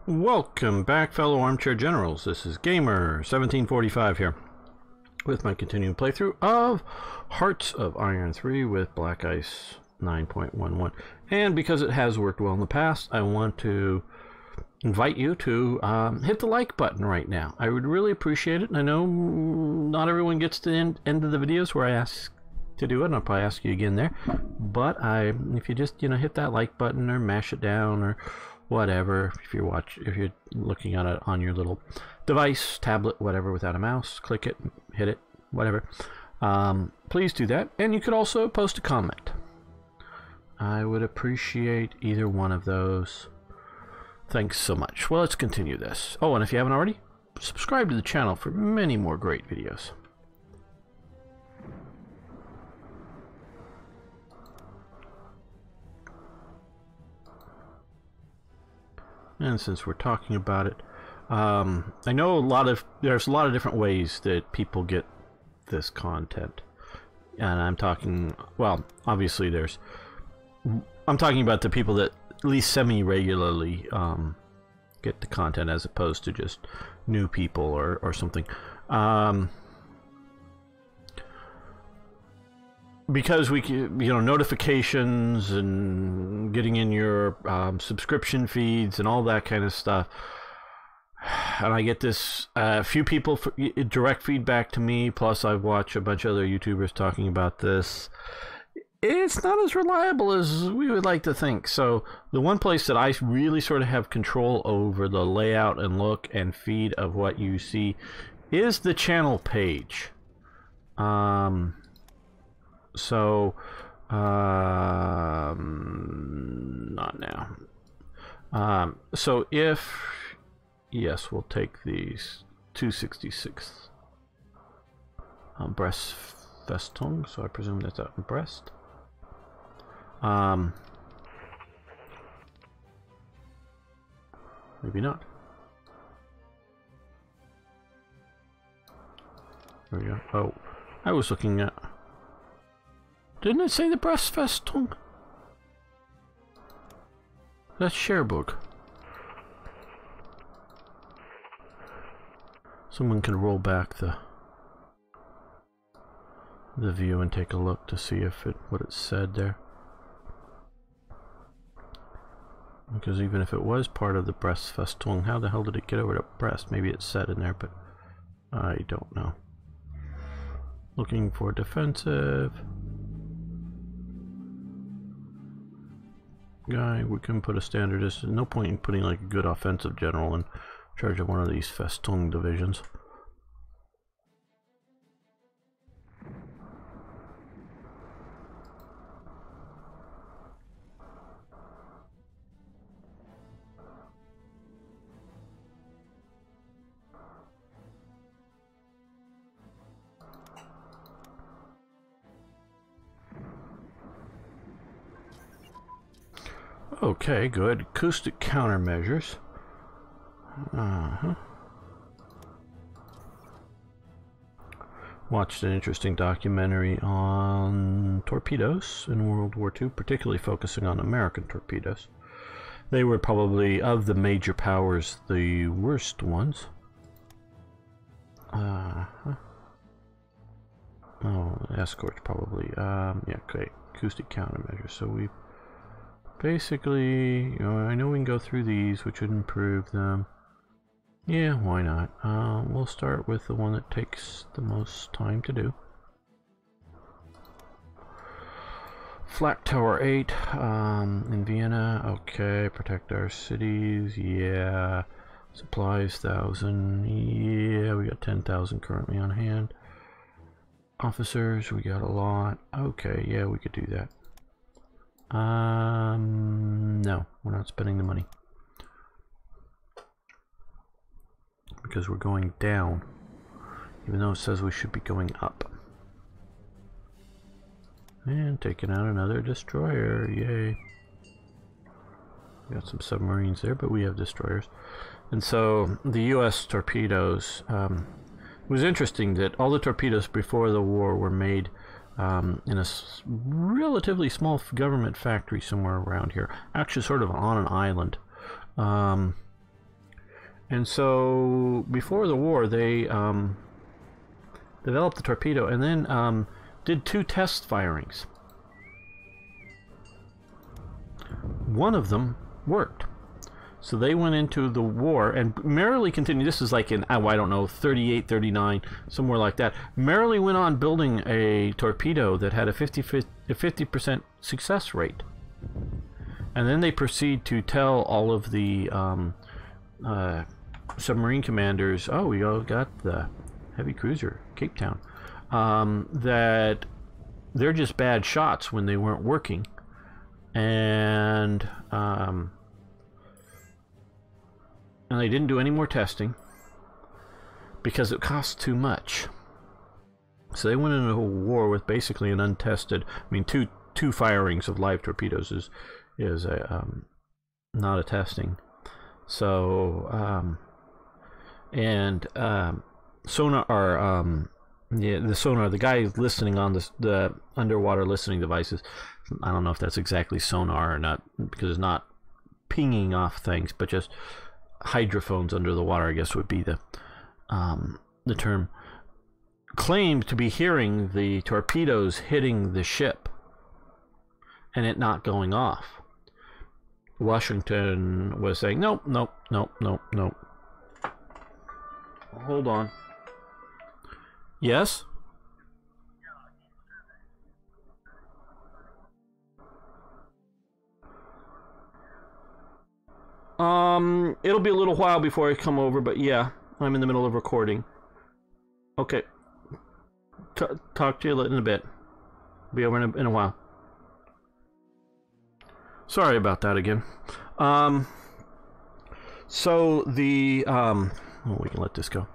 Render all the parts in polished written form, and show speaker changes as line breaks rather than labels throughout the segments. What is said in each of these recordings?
Welcome back, fellow armchair generals. This is Gamer1745 here with my continuing playthrough of Hearts of Iron 3 with Black Ice 9.11. And because it has worked well in the past, I want to invite you to hit the like button right now. I would really appreciate it. And I know not everyone gets to the end of the videos where I ask to do it, and I'll probably ask you again there. But if you just hit that like button or mash it down or whatever, if you're looking at it on your little device, tablet, whatever, without a mouse, click it, hit it, whatever. Please do that, and you could also post a comment. I would appreciate either one of those. Thanks so much. Well, let's continue this. Oh, and if you haven't already, subscribe to the channel for many more great videos. And since we're talking about it, I know there's a lot of different ways that people get this content, and I'm talking, well, obviously I'm talking about the people that at least semi-regularly get the content, as opposed to just new people or something. Because we, notifications and getting in your subscription feeds and all that kind of stuff, and I get this few people direct feedback to me, plus I've watched a bunch of other YouTubers talking about this. It's not as reliable as we would like to think. So the one place that I really sort of have control over the layout and look and feed of what you see is the channel page. So, not now. So yes, we'll take these 266 breast festung, so I presume that's out in breast. Maybe not. There we go. Oh, I was looking at... Didn't it say the breast festung? That's Cherbourg. Someone can roll back the view and take a look to see if what it said there. Because even if it was part of the breast festung, how the hell did it get over to breast? Maybe it said in there, but I don't know. Looking for defensive guy. We can put a standard. There's no point in putting like a good offensive general in charge of one of these festung divisions. Okay, good. Acoustic countermeasures. Watched an interesting documentary on torpedoes in World War II, particularly focusing on American torpedoes. They were probably, of the major powers, the worst ones. Oh, escorts probably. Yeah, okay. Acoustic countermeasures. So we basically, I know we can go through these, which would improve them. Yeah, why not? We'll start with the one that takes the most time to do. Flak Tower 8 in Vienna. Okay, protect our cities. Yeah. Supplies 1,000. Yeah, we got 10,000 currently on hand. Officers, we got a lot. Okay, yeah, we could do that. No, we're not spending the money because we're going down, even though it says we should be going up. And taking out another destroyer, yay. We got some submarines there, but we have destroyers. And so the US torpedoes, it was interesting that all the torpedoes before the war were made in a relatively small government factory somewhere around here, actually sort of on an island. And so before the war, they developed the torpedo and then did 2 test firings. One of them worked. So they went into the war and merrily continued. This is like in, oh, I don't know, 38, 39, somewhere like that. Merrily went on building a torpedo that had a 50% success rate. And then they proceed to tell all of the submarine commanders, oh, we all got the heavy cruiser, Cape Town, that they're just bad shots when they weren't working. And they didn't do any more testing because it cost too much. So they went into a war with basically an untested. I mean, two firings of live torpedoes is not a testing. So sonar, or yeah, the sonar. The guy listening on the underwater listening devices. I don't know if that's exactly sonar or not because it's not pinging off things, but just hydrophones under the water, I guess would be the term, claimed to be hearing the torpedoes hitting the ship and it not going off. Washington was saying, nope, nope, nope, nope, nope. Hold on. Yes? It'll be a little while before I come over, but yeah, I'm in the middle of recording. Okay. Talk to you in a bit. Be over in a while. Sorry about that again. So the, well, we can let this go.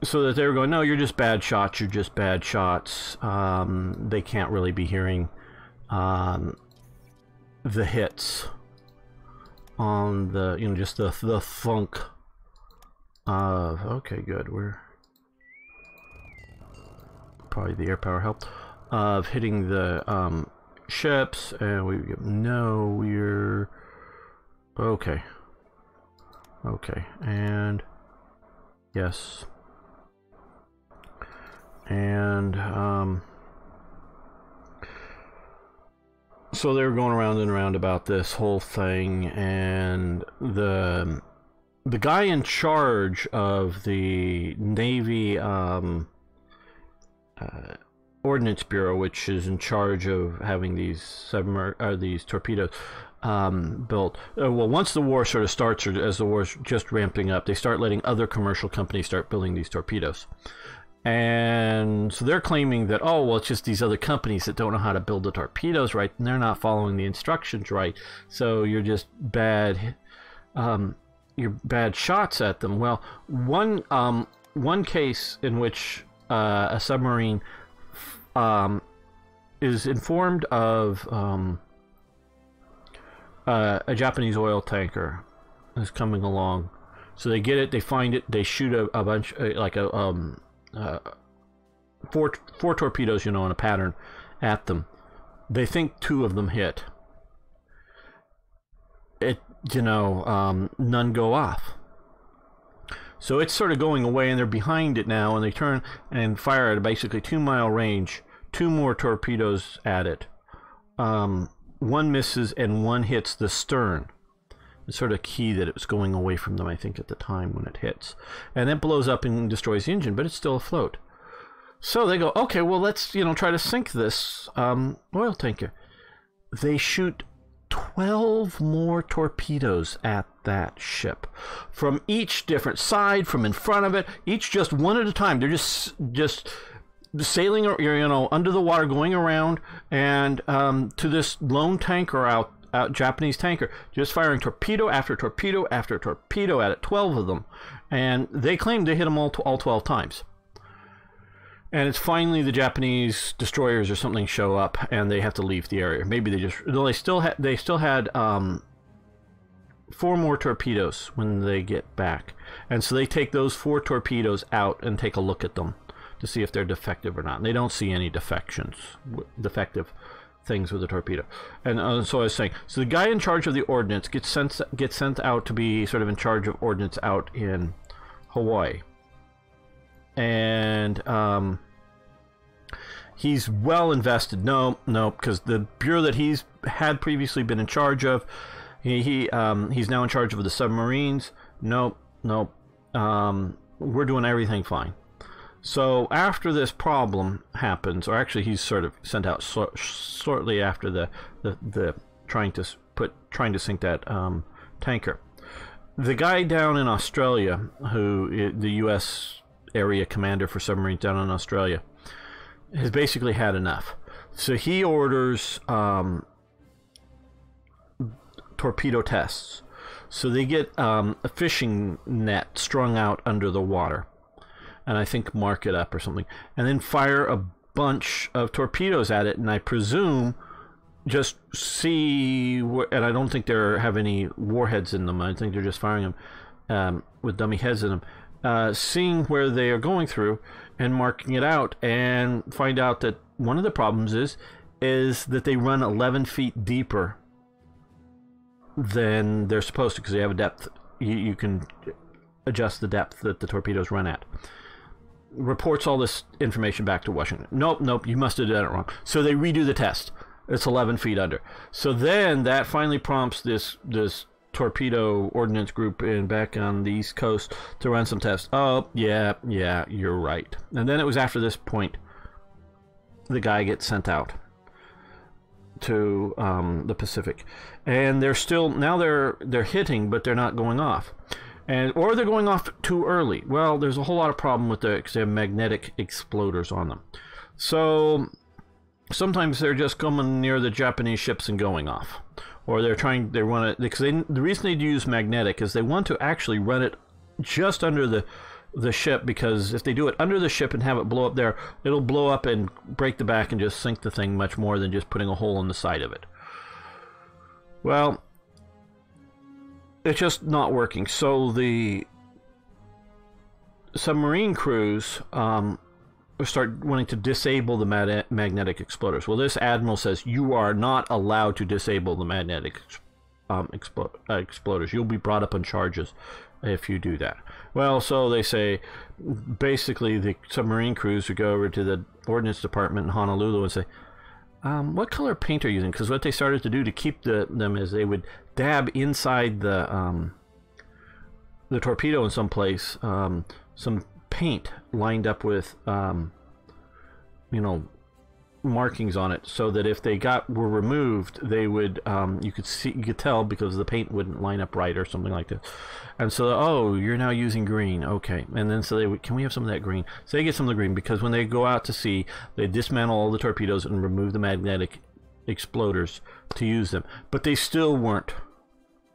So that they were going, no, you're just bad shots, you're just bad shots. They can't really be hearing the hits on the, you know, just the thunk of, okay, good, we're probably the air power helped, of hitting the ships, and we're okay, and yes, and so they were going around and around about this whole thing, and the guy in charge of the Navy Ordnance Bureau, which is in charge of having these these torpedoes built. Well, once the war sort of starts, or as the war's just ramping up, they start letting other commercial companies start building these torpedoes. And so they're claiming that, oh, well, it's just these other companies that don't know how to build the torpedoes right, and they're not following the instructions right, so you're just bad, you're bad shots at them. Well, one case in which a submarine is informed of a Japanese oil tanker is coming along, so they get it, they find it, they shoot a bunch, like a four torpedoes, you know, in a pattern at them. They think 2 of them hit. It, you know, none go off. So it's sort of going away, and they're behind it now, and they turn and fire at a basically 2-mile range, 2 more torpedoes at it. One misses and one hits the stern. It's sort of key that it was going away from them, I think, at the time when it hits. And it blows up and destroys the engine, but it's still afloat. So they go, okay, well, let's, you know, try to sink this oil tanker. They shoot 12 more torpedoes at that ship. From each different side, from in front of it, each just one at a time. They're just sailing, you know, under the water, going around, and to this lone tanker out Japanese tanker, just firing torpedo after torpedo after torpedo at it, 12 of them, and they claim they hit them all 12 times. And it's finally the Japanese destroyers or something show up, and they have to leave the area. Maybe they still had 4 more torpedoes when they get back, and so they take those 4 torpedoes out and take a look at them to see if they're defective or not. And they don't see any defective things with the torpedo. And so I was saying, so the guy in charge of the ordnance gets sent out to be sort of in charge of ordnance out in Hawaii. And he's well invested. No, because the bureau that he's had previously been in charge of, he's now in charge of the submarines. Nope. We're doing everything fine. So after this problem happens, or actually he's sort of sent out shortly after the trying to sink that tanker. The guy down in Australia, who the U.S. area commander for submarines down in Australia, has basically had enough. So he orders torpedo tests. So they get a fishing net strung out under the water, and I think mark it up or something, and then fire a bunch of torpedoes at it, and I presume just see, and I don't think they have any warheads in them. I think they're just firing them with dummy heads in them, seeing where they are going through and marking it out, and find out that one of the problems is that they run 11 feet deeper than they're supposed to, because they have a depth. You can adjust the depth that the torpedoes run at. Reports all this information back to Washington. Nope, you must have done it wrong. So they redo the test. It's 11 feet under. So then that finally prompts this torpedo ordnance group back on the East Coast to run some tests. Oh, yeah, you're right. And then it was after this point the guy gets sent out to the Pacific, and they're still, now they're hitting, but they're not going off. Or they're going off too early. Well, there's a whole lot of problem with because they have magnetic exploders on them. So sometimes they're just coming near the Japanese ships and going off. Or the reason they use magnetic is they want to actually run it just under the ship, because if they do it under the ship and have it blow up there, it'll blow up and break the back and just sink the thing much more than just putting a hole in the side of it. Well, it's just not working. So the submarine crews start wanting to disable the magnetic exploders. Well, this admiral says you are not allowed to disable the magnetic exploders. You'll be brought up on charges if you do that. Well, so they say, basically the submarine crews would go over to the ordnance department in Honolulu and say, what color paint are you using? Because what they started to do to keep them is they would dab inside the torpedo in some place some paint lined up with markings on it, so that if they were removed, they would you could tell, because the paint wouldn't line up right or something like that. And so, oh, you're now using green, okay. And then so they would, can we have some of that green? So they get some of the green, because when they go out to sea, they dismantle all the torpedoes and remove the magnetic exploders to use them, but they still weren't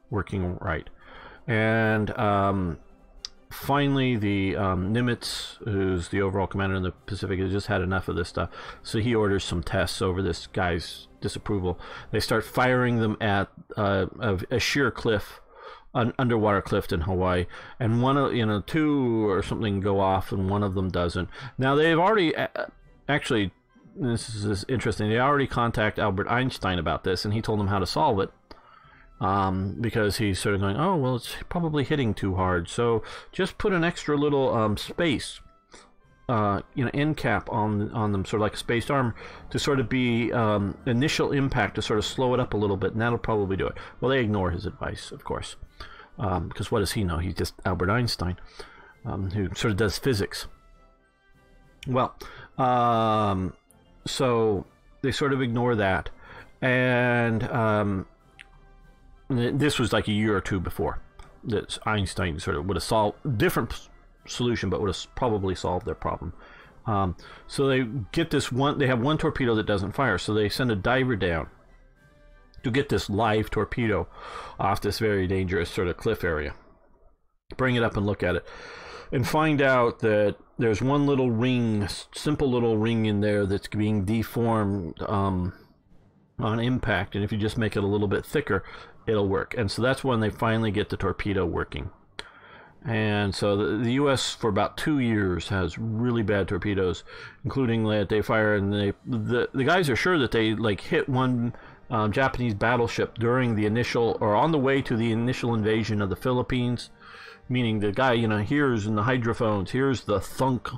working right. And finally, the Nimitz, who's the overall commander in the Pacific, has just had enough of this stuff, so he orders some tests over this guy's disapproval. They start firing them at a sheer cliff, an underwater cliff in Hawaii, and two or something go off, and one of them doesn't. Now they've already actually, this is interesting, they already contact Albert Einstein about this, and he told them how to solve it. Because he's sort of going, oh, well, it's probably hitting too hard, so just put an extra little space, end cap on them, sort of like a spaced arm, to sort of be initial impact to sort of slow it up a little bit, and that'll probably do it. Well, they ignore his advice, of course, because what does he know? He's just Albert Einstein, who sort of does physics. Well, so they sort of ignore that, and this was like a year or two before that Einstein sort of would have solved different solution, but would have probably solved their problem. So they get this one. They have one torpedo that doesn't fire, so they send a diver down to get this live torpedo off this very dangerous sort of cliff area. Bring it up and look at it, and find out that there's one little ring, simple little ring in there that's being deformed on impact, and if you just make it a little bit thicker, it'll work. And so that's when they finally get the torpedo working. And so the U.S. for about 2 years has really bad torpedoes, including that they fire, and the guys are sure that they like hit one Japanese battleship during the initial, or on the way to the initial invasion of the Philippines. Meaning the guy, hears in the hydrophones, here's the thunk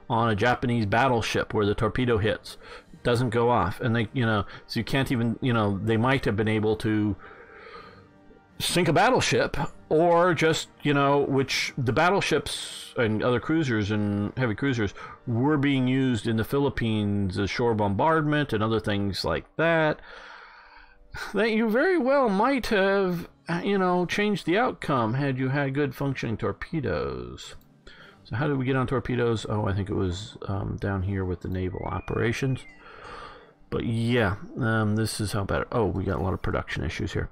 on a Japanese battleship where the torpedo hits. It doesn't go off. And they, so you can't even, they might have been able to sink a battleship, or just, which the battleships and other cruisers and heavy cruisers were being used in the Philippines as shore bombardment and other things like that. That you very well might have, changed the outcome had you had good functioning torpedoes. So how did we get on torpedoes? Oh, I think it was down here with the naval operations. But yeah, this is how bad. Oh, we got a lot of production issues here.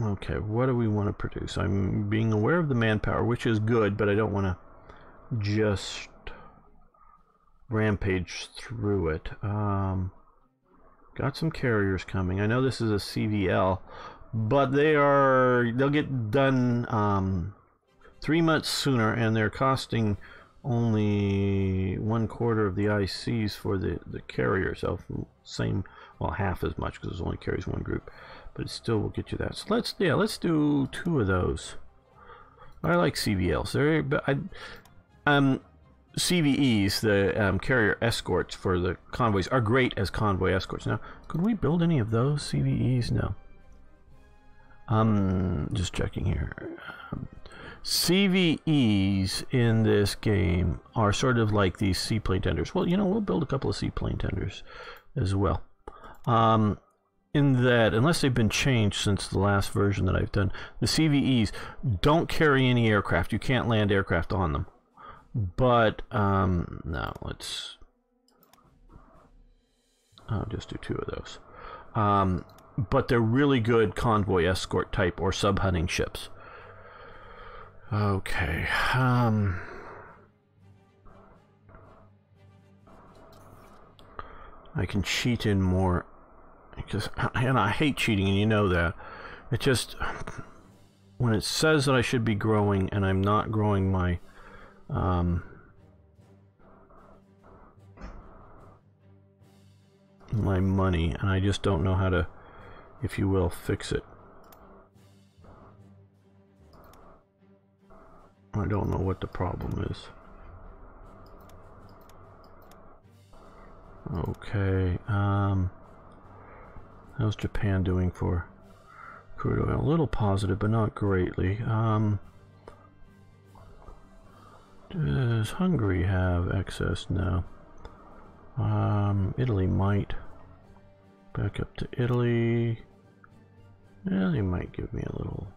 Okay, what do we want to produce? I'm being aware of the manpower, which is good, but I don't want to just rampage through it. Got some carriers coming. I know this is a CVL, but they'll get done 3 months sooner, and they're costing only 1/4 of the ICs for the carrier. So same, well, half as much, because it only carries one group, but it still will get you that. So let's do 2 of those. I like CVLs. CVEs, the carrier escorts for the convoys, are great as convoy escorts. Now, could we build any of those CVEs? No. Just checking here. CVEs in this game are sort of like these seaplane tenders. Well, we'll build a couple of seaplane tenders as well. In that, unless they've been changed since the last version that I've done, the CVEs don't carry any aircraft. You can't land aircraft on them. But, no, I'll just do 2 of those. But they're really good convoy escort type or sub-hunting ships. Okay, I can cheat in more, and I hate cheating, and you know that. It just, when it says that I should be growing, and I'm not growing my my money, and I just don't know how to, if you will, fix it. I don't know what the problem is. Okay, how's Japan doing for crude oil? A little positive, but not greatly. Does Hungary have excess? No. Italy might. Back up to Italy. Yeah, they might give me a little.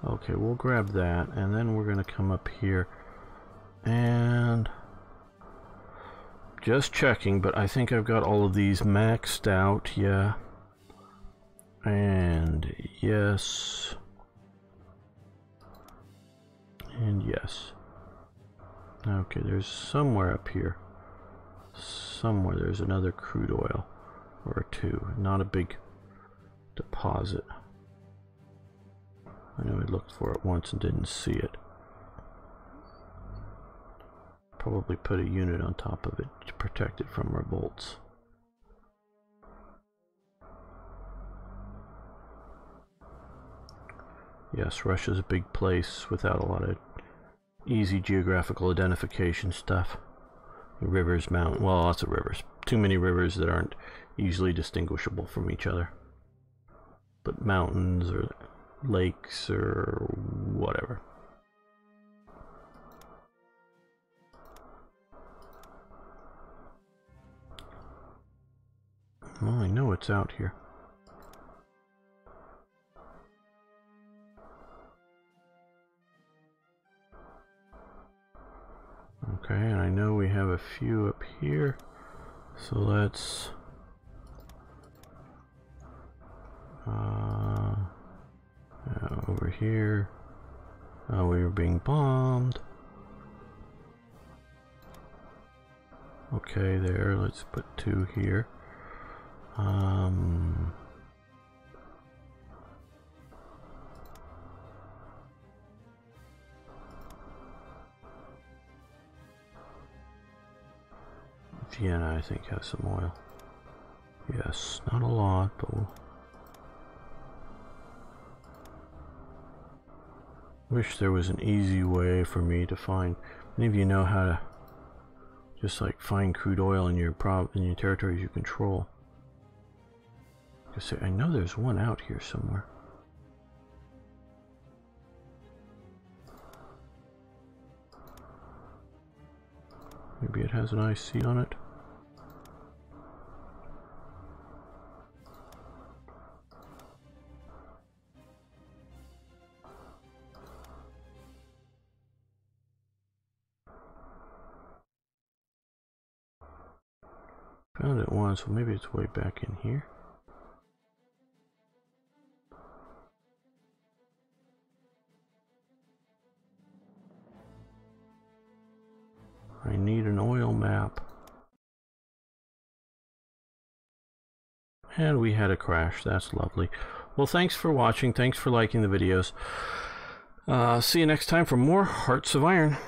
Okay, we'll grab that, and then we're going to come up here and just checking, but I think I've got all of these maxed out. Yeah. And yes. And yes. Okay, there's somewhere up here. Somewhere there's another crude oil or 2. Not a big deposit. I know I looked for it once and didn't see it. Probably put a unit on top of it to protect it from revolts. Yes, Russia's a big place without a lot of easy geographical identification stuff. Rivers, mountains, well, lots of rivers. Too many rivers that aren't easily distinguishable from each other. But mountains or lakes or whatever. Well, I know it's out here. Okay, and I know we have a few up here, so let's over here. Oh, we were being bombed. Okay, there. Let's put 2 here. Vienna, I think, has some oil. Yes, not a lot, but we'll... Wish there was an easy way for me to find. Many of you know how to just like find crude oil in your territories you control. I know there's one out here somewhere. Maybe it has an IC on it. Found it once, so maybe it's way back in here. I need an oil map. And we had a crash. That's lovely. Well, thanks for watching. Thanks for liking the videos. See you next time for more Hearts of Iron.